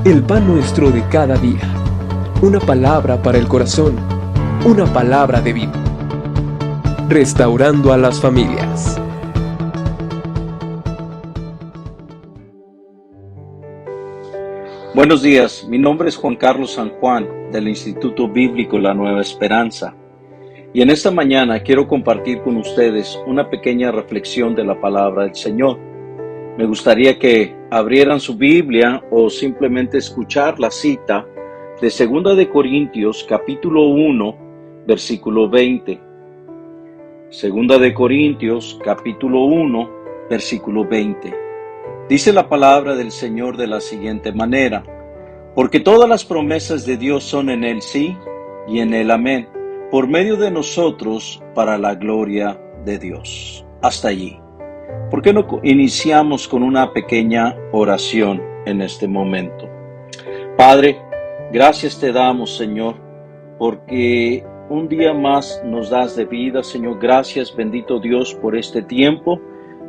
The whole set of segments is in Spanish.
El pan nuestro de cada día. Una palabra para el corazón. Una palabra de vida. Restaurando a las familias. Buenos días, mi nombre es Juan Carlos San Juan del Instituto Bíblico La Nueva Esperanza y en esta mañana quiero compartir con ustedes una pequeña reflexión de la palabra del Señor. Me gustaría que abrieran su Biblia o simplemente escuchar la cita de 2 de Corintios capítulo 1 versículo 20. 2 de Corintios capítulo 1 versículo 20. Dice la palabra del Señor de la siguiente manera: porque todas las promesas de Dios son en el sí y en el amén, por medio de nosotros para la gloria de Dios. Hasta allí. ¿Por qué no iniciamos con una pequeña oración en este momento? Padre, gracias te damos, Señor, porque un día más nos das de vida, Señor. Gracias, bendito Dios, por este tiempo.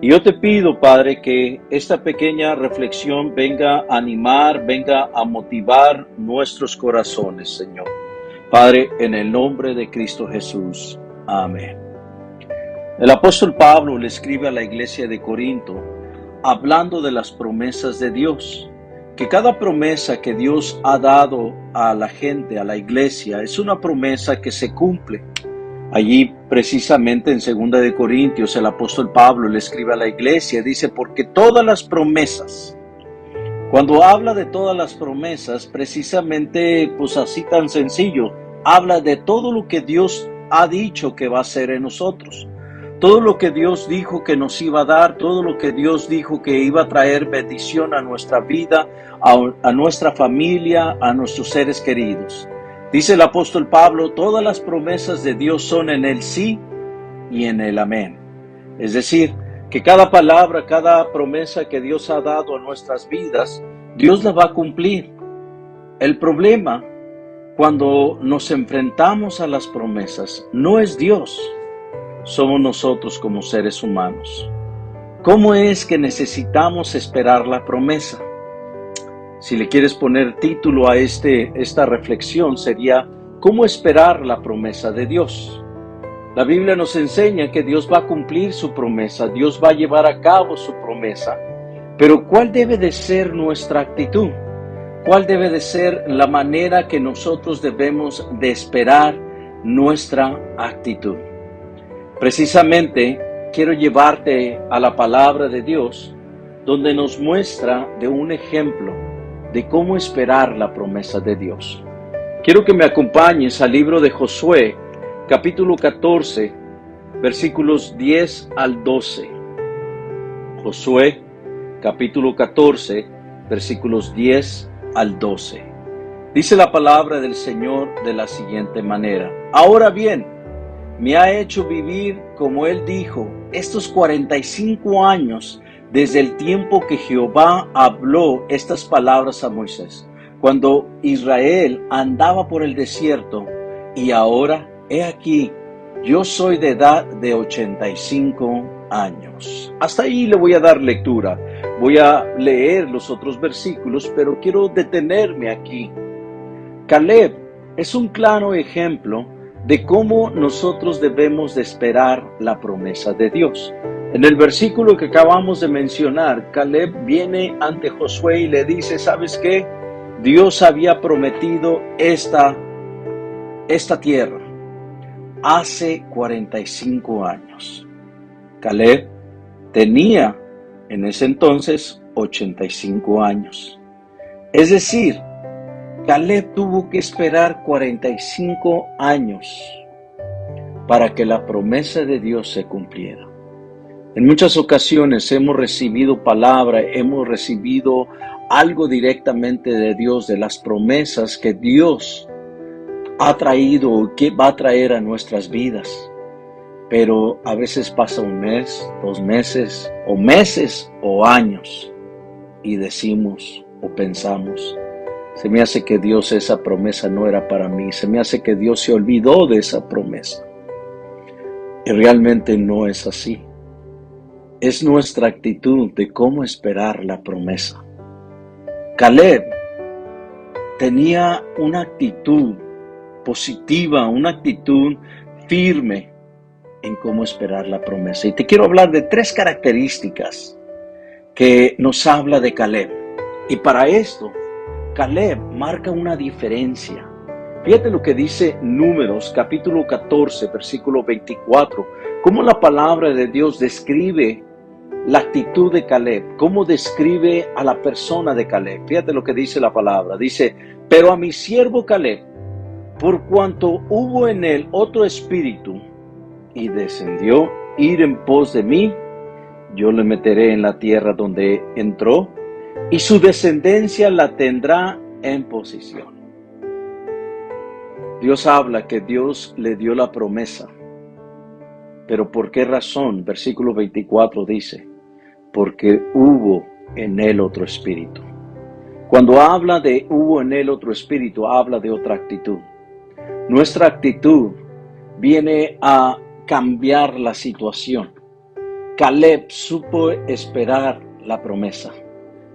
Y yo te pido, Padre, que esta pequeña reflexión venga a animar, venga a motivar nuestros corazones, Señor. Padre, en el nombre de Cristo Jesús. Amén. El apóstol Pablo le escribe a la iglesia de Corinto, hablando de las promesas de Dios, que cada promesa que Dios ha dado a la gente, a la iglesia, es una promesa que se cumple. Allí precisamente en 2 de Corintios el apóstol Pablo le escribe a la iglesia, dice, porque todas las promesas, cuando habla de todas las promesas, precisamente pues así tan sencillo, habla de todo lo que Dios ha dicho que va a hacer en nosotros, todo lo que Dios dijo que nos iba a dar, todo lo que Dios dijo que iba a traer bendición a nuestra vida, a nuestra familia, a nuestros seres queridos. Dice el apóstol Pablo, todas las promesas de Dios son en el sí y en el amén. Es decir, que cada palabra, cada promesa que Dios ha dado a nuestras vidas, Dios la va a cumplir. El problema, cuando nos enfrentamos a las promesas, no es Dios, somos nosotros como seres humanos. ¿Cómo es que necesitamos esperar la promesa? Si le quieres poner título a esta reflexión, sería ¿cómo esperar la promesa de Dios? La Biblia nos enseña que Dios va a cumplir su promesa, Dios va a llevar a cabo su promesa, pero ¿cuál debe de ser nuestra actitud? ¿Cuál debe de ser la manera que nosotros debemos de esperar nuestra actitud? Precisamente quiero llevarte a la palabra de Dios, donde nos muestra de un ejemplo de cómo esperar la promesa de Dios. Quiero que me acompañes al libro de Josué, capítulo 14, versículos 10 al 12. Josué, capítulo 14, versículos 10 al 12. Dice la palabra del Señor de la siguiente manera: ahora bien, me ha hecho vivir, como Él dijo, estos 45 años desde el tiempo que Jehová habló estas palabras a Moisés, cuando Israel andaba por el desierto, y ahora, he aquí, yo soy de edad de 85 años. Hasta ahí le voy a dar lectura. Voy a leer los otros versículos, pero quiero detenerme aquí. Caleb es un claro ejemplo de cómo nosotros debemos de esperar la promesa de Dios. En el versículo que acabamos de mencionar, Caleb viene ante Josué y le dice, ¿sabes qué? Dios había prometido esta tierra hace 45 años. Caleb tenía en ese entonces 85 años. Es decir, Caleb tuvo que esperar 45 años para que la promesa de Dios se cumpliera. En muchas ocasiones hemos recibido palabra, hemos recibido algo directamente de Dios, de las promesas que Dios ha traído o que va a traer a nuestras vidas. Pero a veces pasa un mes, 2 meses o años y decimos o pensamos, se me hace que Dios esa promesa no era para mí, se me hace que Dios se olvidó de esa promesa. Y realmente no es así. Es nuestra actitud de cómo esperar la promesa. Caleb tenía una actitud positiva, una actitud firme en cómo esperar la promesa. Y te quiero hablar de 3 características que nos habla de Caleb. Y para esto, Caleb marca una diferencia. Fíjate lo que dice Números, capítulo 14, versículo 24. Cómo la palabra de Dios describe la actitud de Caleb, cómo describe a la persona de Caleb. Fíjate lo que dice la palabra. Dice, pero a mi siervo Caleb, por cuanto hubo en él otro espíritu, y descendió ir en pos de mí, yo le meteré en la tierra donde entró, y su descendencia la tendrá en posesión. Dios habla que Dios le dio la promesa. Pero ¿por qué razón? Versículo 24 dice, porque hubo en él otro espíritu. Cuando habla de hubo en él otro espíritu, habla de otra actitud. Nuestra actitud viene a cambiar la situación. Caleb supo esperar la promesa.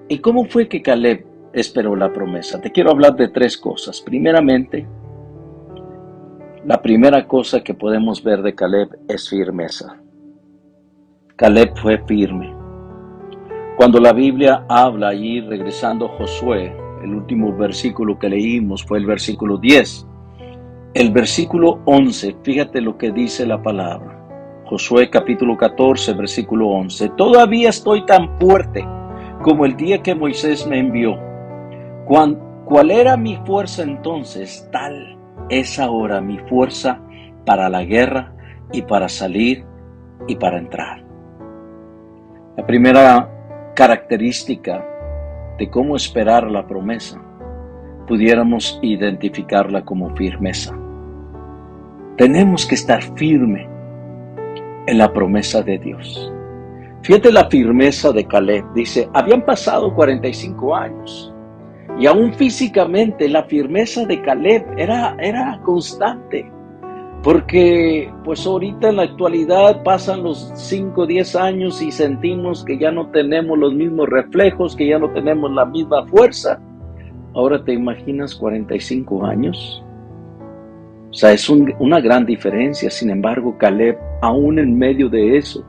¿Y cómo fue que Caleb esperó la promesa? Te quiero hablar de 3 cosas. Primeramente, la primera cosa que podemos ver de Caleb es firmeza. Caleb fue firme. Cuando la Biblia habla allí, regresando a Josué, el último versículo que leímos fue el versículo 10. El versículo 11, fíjate lo que dice la palabra. Josué capítulo 14, versículo 11. Todavía estoy tan fuerte como el día que Moisés me envió. ¿Cuál era mi fuerza entonces? Tal es ahora mi fuerza para la guerra y para salir y para entrar. La primera característica de cómo esperar la promesa, pudiéramos identificarla como firmeza. Tenemos que estar firme en la promesa de Dios. Fíjate la firmeza de Caleb. Dice, habían pasado 45 años. Y aún físicamente la firmeza de Caleb era constante. Porque pues ahorita en la actualidad pasan los 5 o 10 años y sentimos que ya no tenemos los mismos reflejos, que ya no tenemos la misma fuerza. Ahora te imaginas 45 años. O sea, es una gran diferencia. Sin embargo, Caleb, aún en medio de eso,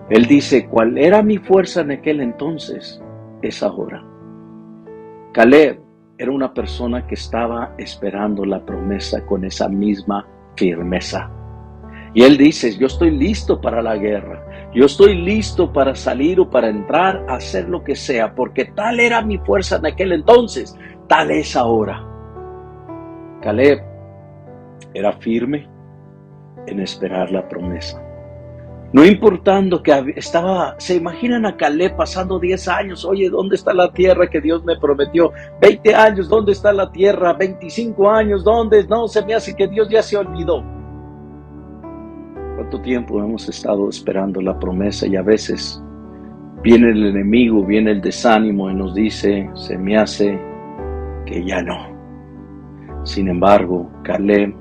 él dice, ¿cuál era mi fuerza en aquel entonces? Es ahora. Caleb era una persona que estaba esperando la promesa con esa misma firmeza. Y él dice, yo estoy listo para la guerra. Yo estoy listo para salir o para entrar a hacer lo que sea, porque tal era mi fuerza en aquel entonces, tal es ahora. Caleb era firme en esperar la promesa. No importando que se imaginan a Caleb pasando 10 años, oye, ¿dónde está la tierra que Dios me prometió? 20 años, ¿dónde está la tierra? 25 años, ¿dónde? No, se me hace que Dios ya se olvidó. ¿Cuánto tiempo hemos estado esperando la promesa? Y a veces viene el enemigo, viene el desánimo y nos dice, se me hace que ya no. Sin embargo, Caleb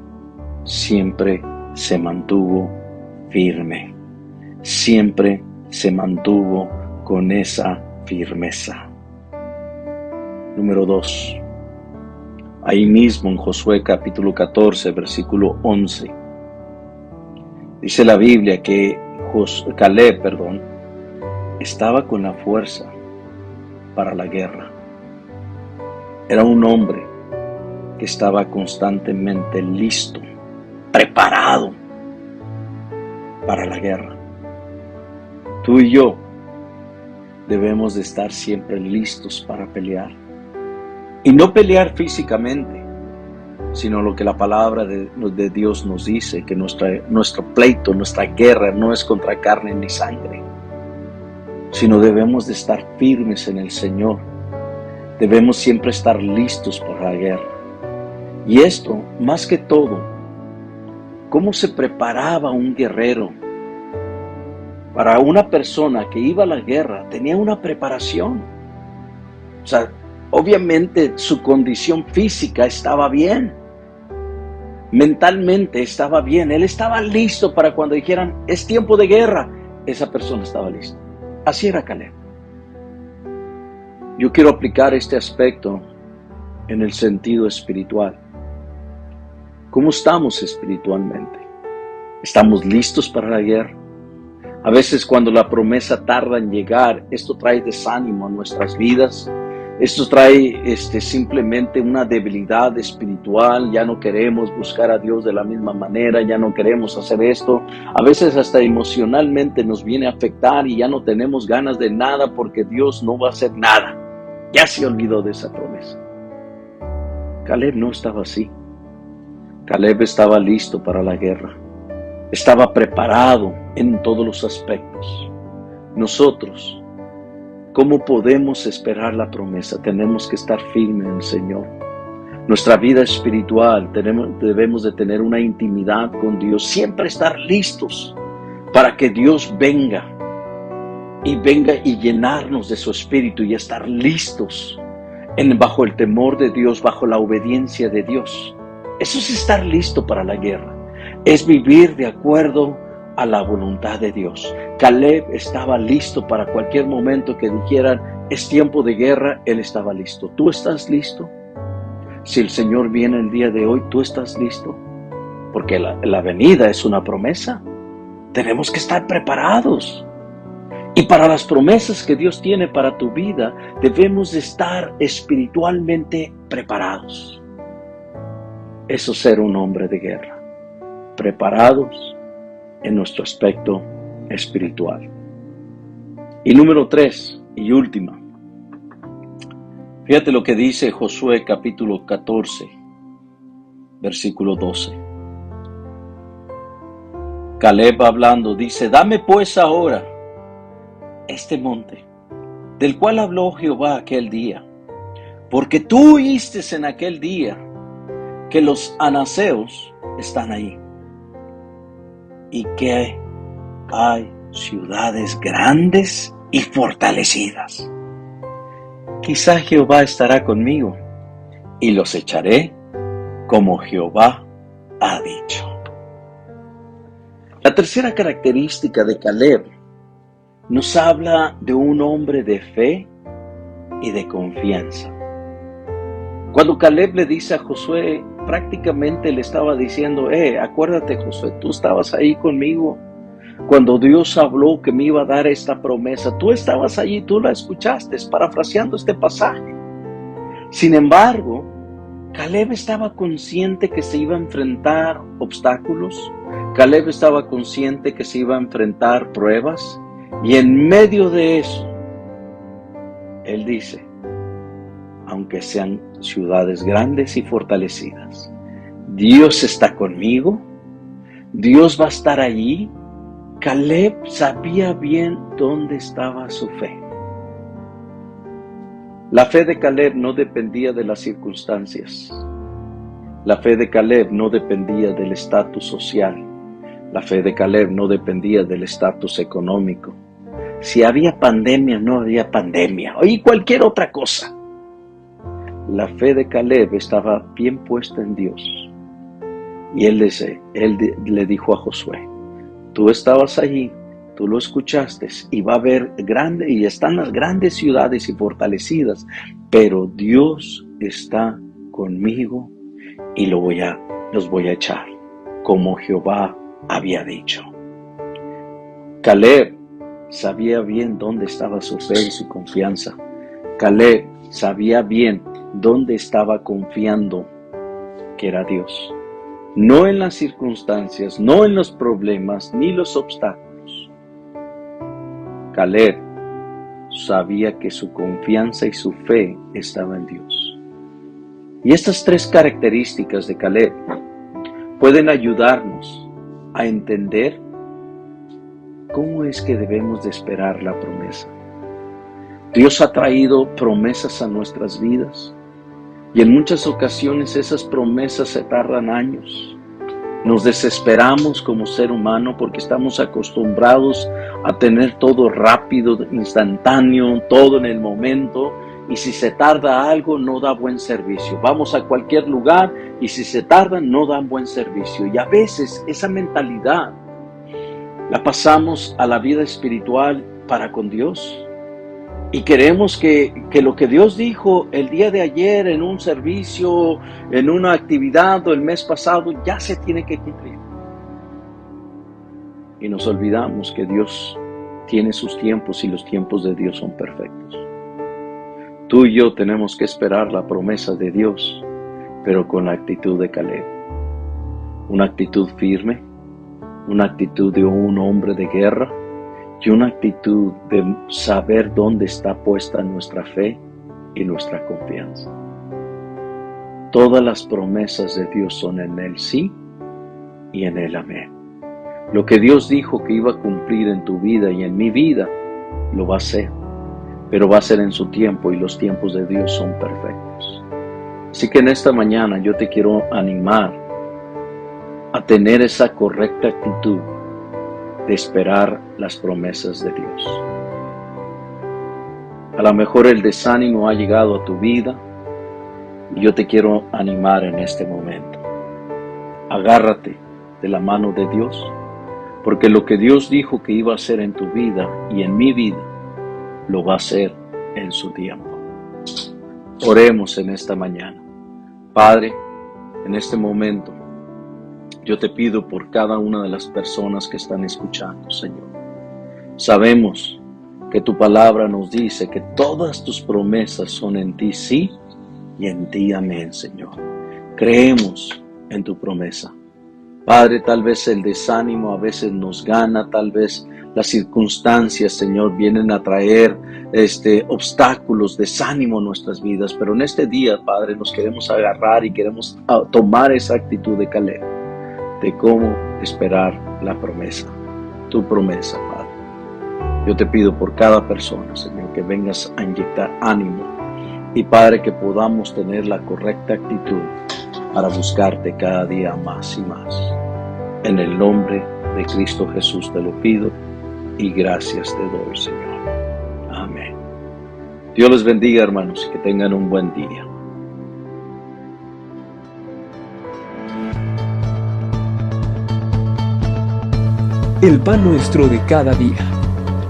siempre se mantuvo firme. Siempre se mantuvo con esa firmeza. Número 2. Ahí mismo en Josué capítulo 14, versículo 11. Dice la Biblia que Caleb, estaba con la fuerza para la guerra. Era un hombre que estaba constantemente listo, preparado para la guerra. Tú y yo debemos de estar siempre listos para pelear. Y no pelear físicamente, sino lo que la palabra de Dios nos dice, que nuestro pleito, nuestra guerra no es contra carne ni sangre, sino debemos de estar firmes en el Señor. Debemos siempre estar listos para la guerra. Y esto, más que todo, ¿cómo se preparaba un guerrero? Para una persona que iba a la guerra, tenía una preparación. O sea, obviamente su condición física estaba bien. Mentalmente estaba bien. Él estaba listo para cuando dijeran, es tiempo de guerra. Esa persona estaba lista. Así era Caleb. Yo quiero aplicar este aspecto en el sentido espiritual. ¿Cómo estamos espiritualmente? ¿Estamos listos para la guerra? A veces cuando la promesa tarda en llegar, esto trae desánimo a nuestras vidas. Esto trae simplemente una debilidad espiritual. Ya no queremos buscar a Dios de la misma manera, ya no queremos hacer esto. A veces hasta emocionalmente nos viene a afectar y ya no tenemos ganas de nada porque Dios no va a hacer nada. Ya se olvidó de esa promesa. Caleb no estaba así. Caleb estaba listo para la guerra. Estaba preparado en todos los aspectos. Nosotros, ¿cómo podemos esperar la promesa? Tenemos que estar firmes en el Señor. Nuestra vida espiritual, debemos de tener una intimidad con Dios. Siempre estar listos para que Dios venga y llenarnos de su Espíritu y estar listos bajo el temor de Dios, bajo la obediencia de Dios. Eso es estar listo para la guerra. Es vivir de acuerdo a la voluntad de Dios. Caleb estaba listo para cualquier momento que dijeran, es tiempo de guerra, él estaba listo. ¿Tú estás listo? Si el Señor viene el día de hoy, ¿tú estás listo? Porque la venida es una promesa. Tenemos que estar preparados. Y para las promesas que Dios tiene para tu vida, debemos de estar espiritualmente preparados. Eso es ser un hombre de guerra. Preparados en nuestro aspecto espiritual. Y número 3 y última. Fíjate lo que dice Josué capítulo 14, versículo 12. Caleb hablando dice, dame pues ahora este monte, del cual habló Jehová aquel día, porque tú oíste en aquel día que los anaseos están ahí, y que hay ciudades grandes y fortalecidas. Quizá Jehová estará conmigo, y los echaré como Jehová ha dicho. La tercera característica de Caleb nos habla de un hombre de fe y de confianza. Cuando Caleb le dice a Josué, prácticamente le estaba diciendo, acuérdate Josué, tú estabas ahí conmigo cuando Dios habló que me iba a dar esta promesa. Tú estabas allí, tú la escuchaste, parafraseando este pasaje. Sin embargo, Caleb estaba consciente que se iba a enfrentar obstáculos. Caleb estaba consciente que se iba a enfrentar pruebas. Y en medio de eso, él dice, aunque sean ciudades grandes y fortalecidas, Dios está conmigo, Dios va a estar allí. Caleb sabía bien dónde estaba su fe. La fe de Caleb no dependía de las circunstancias. La fe de Caleb no dependía del estatus social. La fe de Caleb no dependía del estatus económico. Si había pandemia, no había pandemia, y cualquier otra cosa. La fe de Caleb estaba bien puesta en Dios. Y él le dijo a Josué, tú estabas allí, tú lo escuchaste, y va a haber y están las grandes ciudades y fortalecidas, pero Dios está conmigo y los voy a echar, como Jehová había dicho. Caleb sabía bien dónde estaba su fe y su confianza. Caleb sabía bien dónde estaba confiando que era Dios. No en las circunstancias, no en los problemas, ni los obstáculos. Caleb sabía que su confianza y su fe estaba en Dios. Y estas tres características de Caleb pueden ayudarnos a entender cómo es que debemos de esperar la promesa. Dios ha traído promesas a nuestras vidas y en muchas ocasiones esas promesas se tardan años. Nos desesperamos como ser humano porque estamos acostumbrados a tener todo rápido, instantáneo, todo en el momento, y si se tarda algo no da buen servicio. Vamos a cualquier lugar y si se tarda no dan buen servicio. Y a veces esa mentalidad la pasamos a la vida espiritual para con Dios. Y queremos que lo que Dios dijo el día de ayer en un servicio, en una actividad o el mes pasado, ya se tiene que cumplir. Y nos olvidamos que Dios tiene sus tiempos y los tiempos de Dios son perfectos. Tú y yo tenemos que esperar la promesa de Dios, pero con la actitud de Caleb. Una actitud firme, una actitud de un hombre de guerra, y una actitud de saber dónde está puesta nuestra fe y nuestra confianza. Todas las promesas de Dios son en el sí y en el amén. Lo que Dios dijo que iba a cumplir en tu vida y en mi vida, lo va a hacer, pero va a ser en su tiempo y los tiempos de Dios son perfectos. Así que en esta mañana yo te quiero animar a tener esa correcta actitud de esperar las promesas de Dios. A lo mejor el desánimo ha llegado a tu vida y yo te quiero animar en este momento. Agárrate de la mano de Dios, porque lo que Dios dijo que iba a hacer en tu vida y en mi vida, lo va a hacer en su tiempo. Oremos en esta mañana. Padre, en este momento, yo te pido por cada una de las personas que están escuchando, Señor. Sabemos que tu palabra nos dice que todas tus promesas son en ti sí y en ti amén, Señor. Creemos en tu promesa. Padre, tal vez el desánimo a veces nos gana, tal vez las circunstancias, Señor, vienen a traer obstáculos, desánimo en nuestras vidas, pero en este día, Padre, nos queremos agarrar y queremos tomar esa actitud de Caleb, de cómo esperar la promesa, tu promesa, Padre. Yo te pido por cada persona, Señor, que vengas a inyectar ánimo y, Padre, que podamos tener la correcta actitud para buscarte cada día más y más. En el nombre de Cristo Jesús te lo pido y gracias te doy, Señor. Amén. Dios les bendiga, hermanos, y que tengan un buen día. El pan nuestro de cada día.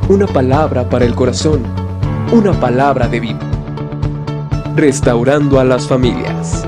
Una palabra para el corazón. Una palabra de vida. Restaurando a las familias.